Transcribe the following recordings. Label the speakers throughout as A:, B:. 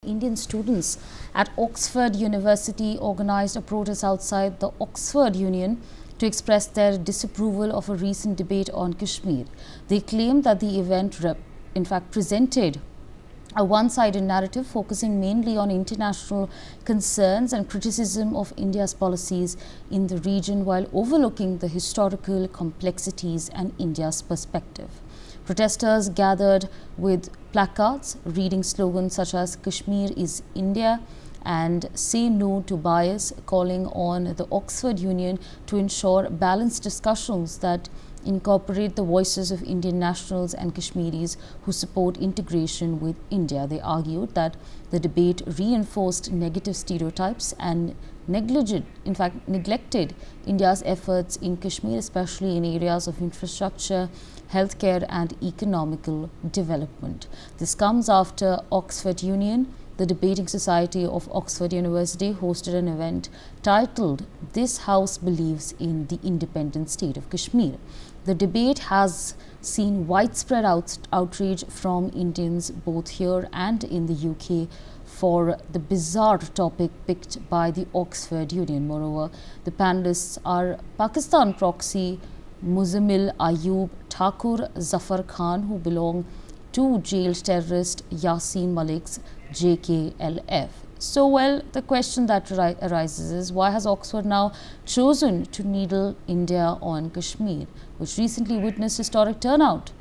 A: Indian students at Oxford University organized a protest outside the Oxford Union to express their disapproval of a recent debate on Kashmir. They claimed that the event in fact presented a one-sided narrative focusing mainly on international concerns and criticism of India's policies in the region while overlooking the historical complexities and India's perspective. Protesters gathered with placards reading slogans such as Kashmir is India and Say No to Bias, calling on the Oxford Union to ensure balanced discussions that incorporate the voices of Indian nationals and Kashmiris who support integration with India. They argued that the debate reinforced negative stereotypes and neglected India's efforts in Kashmir, especially in areas of infrastructure, healthcare and economical development. This comes after Oxford Union, the debating society of Oxford University, hosted an event titled "This House Believes in the Independent State of Kashmir." The debate has seen widespread outrage from Indians both here and in the UK for the bizarre topic picked by the Oxford Union. Moreover, the panelists are Pakistan proxy Muzammil Ayub Thakur Zafar Khan, who belong to jailed terrorist Yasin Malik's JKLF. So, well, the question that arises is, why has Oxford now chosen to needle India on Kashmir, which recently witnessed historic turnout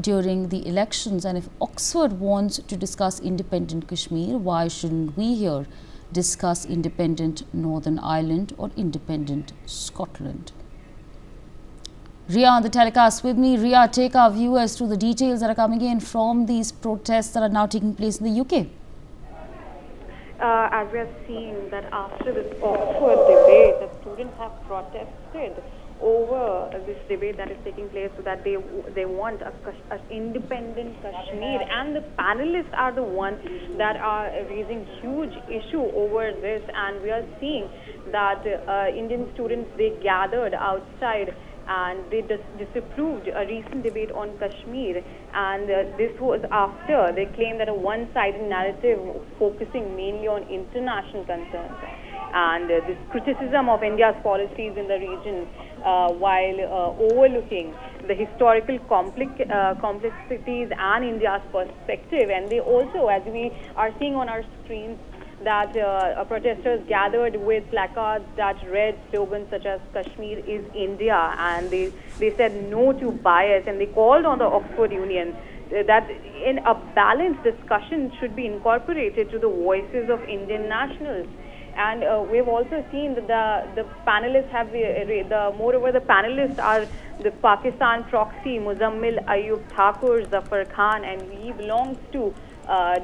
A: during the elections? And if Oxford wants to discuss independent Kashmir, why shouldn't we here discuss independent Northern Ireland or independent Scotland? Ria on the telecast with me. Ria, take our viewers through the details that are coming in from these protests that are now taking place in the UK.
B: As we are seeing that after this Oxford debate, the students have protested over this debate that is taking place, so that they want an independent Kashmir, and the panelists are the ones that are raising huge issue over this. And we are seeing that Indian students, they gathered outside and they disapproved a recent debate on Kashmir, and this was after they claimed that a one-sided narrative focusing mainly on international concerns and this criticism of India's policies in the region while overlooking the historical complexities and India's perspective. And they also, as we are seeing on our screens, that protesters gathered with placards that read slogans such as Kashmir is India, and they said no to bias, and they called on the Oxford Union that in a balanced discussion should be incorporated to the voices of Indian nationals. And we've also seen that the panelists have moreover the panelists are the Pakistan proxy Muzammil Ayub Thakur Zafar Khan, and he belongs to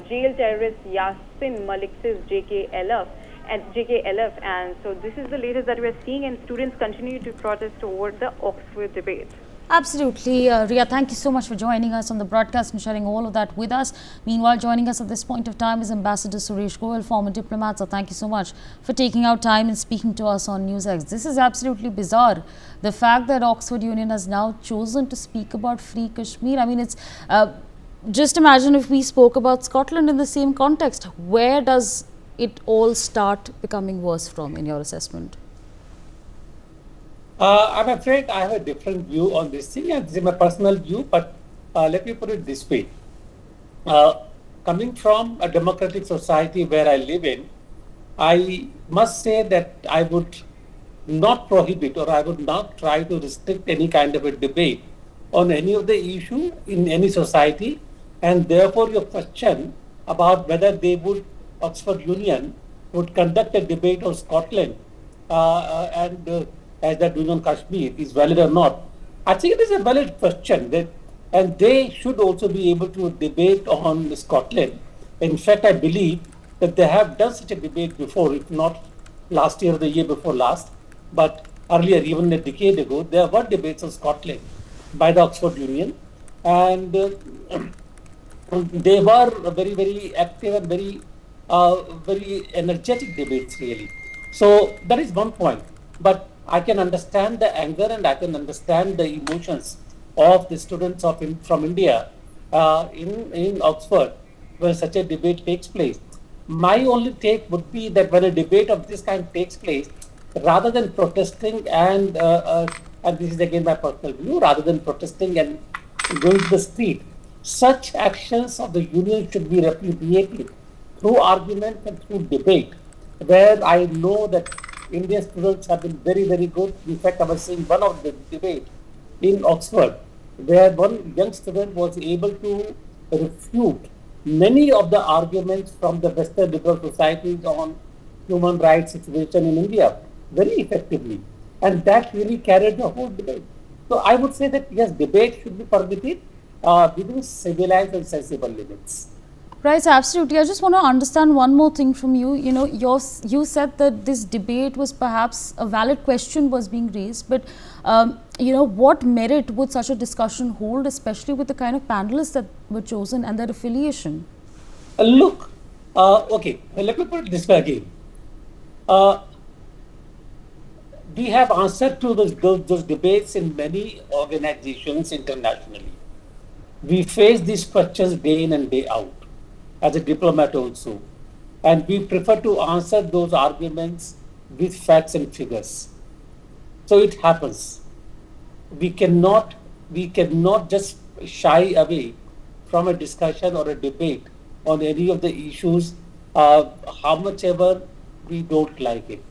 B: jail terrorist Yasin Malik's JKLF. And so this is the latest that we are seeing, and students continue to protest over the Oxford debate.
A: Absolutely. Ria, thank you so much for joining us on the broadcast and sharing all of that with us. Meanwhile, joining us at this point of time is Ambassador Suresh Goel, former diplomat. So thank you so much for taking out time and speaking to us on NewsX. This is absolutely bizarre. The fact that Oxford Union has now chosen to speak about free Kashmir. I mean, it's just imagine if we spoke about Scotland in the same context. Where does it all start becoming worse from, in your assessment?
C: I'm afraid I have a different view on this thing, and this is my personal view, but let me put it this way. Coming from a democratic society where I live in, I must say that I would not prohibit, or I would not try to restrict any kind of a debate on any of the issue in any society. And therefore your question about whether Oxford Union would conduct a debate on Scotland as they're doing on Kashmir is valid or not. I think it is a valid question, and they should also be able to debate on Scotland. In fact, I believe that they have done such a debate before, if not last year or the year before last, but earlier, even a decade ago, there were debates on Scotland by the Oxford Union, and they were very, very active and very energetic debates, really. So that is one point. But I can understand the anger and I can understand the emotions of the students from India in Oxford when such a debate takes place. my only take would be that when a debate of this kind takes place, rather than protesting and this is again my personal view, rather than protesting and going to the street, such actions of the union should be repudiated through argument and through debate, where I know that Indian students have been very, very good. In fact, I was seeing one of the debate in Oxford, where one young student was able to refute many of the arguments from the Western liberal societies on human rights situation in India very effectively. And that really carried the whole debate. So I would say that yes, debate should be permitted within civilized and sensible limits.
A: Right, absolutely. I just want to understand one more thing from you. You said that this debate was perhaps a valid question was being raised, but what merit would such a discussion hold, especially with the kind of panelists that were chosen and their affiliation?
C: Look, okay, let me put it this way again. We have answered to those debates in many organizations internationally. We face these questions day in and day out, as a diplomat also. And we prefer to answer those arguments with facts and figures. So it happens. We cannot just shy away from a discussion or a debate on any of the issues, how much ever we don't like it.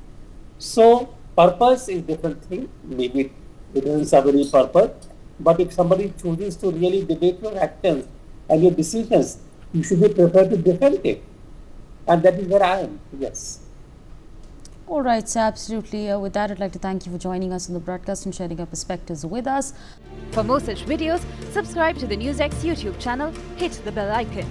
C: So purpose is different thing. Maybe it doesn't serve any purpose. But if somebody chooses to really debate your actions and your decisions, you should be prepared to defend it. And that is where I am, yes.
A: All right, so absolutely. With that, I'd like to thank you for joining us on the broadcast and sharing your perspectives with us.
D: For more such videos, subscribe to the NewsX YouTube channel, hit the bell icon.